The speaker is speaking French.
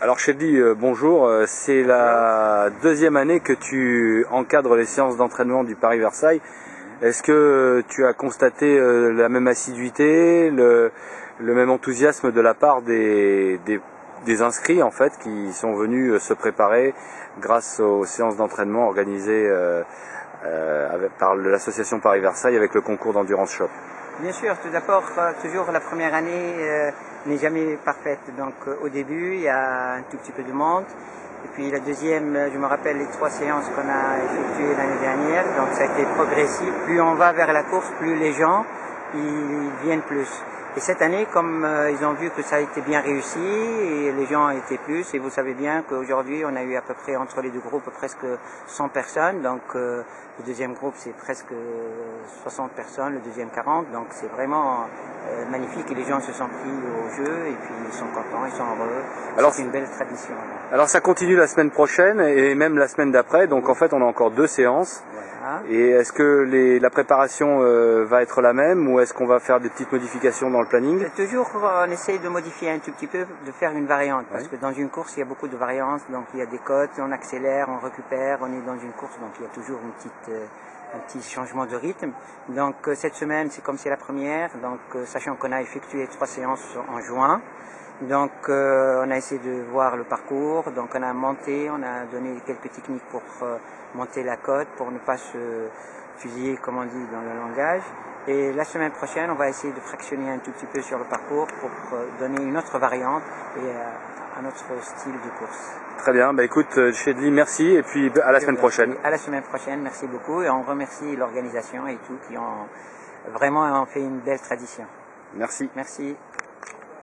Alors Chedli, bonjour. C'est la deuxième année que tu encadres les séances d'entraînement du Paris-Versailles. Est-ce que tu as constaté la même assiduité, le même enthousiasme de la part des inscrits en fait qui sont venus se préparer grâce aux séances d'entraînement organisées par l'association Paris-Versailles avec le concours d'Endurance Shop? Bien sûr, tout d'abord, toujours la première année n'est jamais parfaite. Donc au début, il y a un tout petit peu de monde. Et puis la deuxième, je me rappelle les 3 séances qu'on a effectuées l'année dernière. Donc ça a été progressif. Plus on va vers la course, plus les gens ils viennent plus. Et cette année, comme ils ont vu que ça a été bien réussi, et les gens étaient plus, et vous savez bien qu'aujourd'hui, on a eu à peu près entre les deux groupes presque 100 personnes, donc le deuxième groupe c'est presque 60 personnes, le deuxième 40, donc c'est vraiment magnifique, et les gens se sont pris au jeu, et puis ils sont contents, ils sont heureux, c'est une belle tradition. Alors ça continue la semaine prochaine, et même la semaine d'après, donc en fait on a encore 2 séances. Voilà. Et est-ce que la préparation va être la même ou est-ce qu'on va faire des petites modifications dans le planning? Toujours on essaye de modifier un tout petit peu, de faire une variante, parce que dans une course il y a beaucoup de variances, donc il y a des côtes, on accélère, on récupère, on est dans une course, donc il y a toujours un petit changement de rythme. Donc cette semaine c'est comme c'est la première, donc sachant qu'on a effectué 3 séances en juin. Donc on a essayé de voir le parcours, donc on a monté, on a donné quelques techniques pour monter la côte, pour ne pas se fusiller comme on dit dans le langage. Et la semaine prochaine, on va essayer de fractionner un tout petit peu sur le parcours pour donner une autre variante et un autre style de course. Très bien, écoute Chedli, merci et puis à la semaine prochaine. À la semaine prochaine, merci beaucoup et on remercie l'organisation et tout qui ont vraiment fait une belle tradition. Merci. Merci.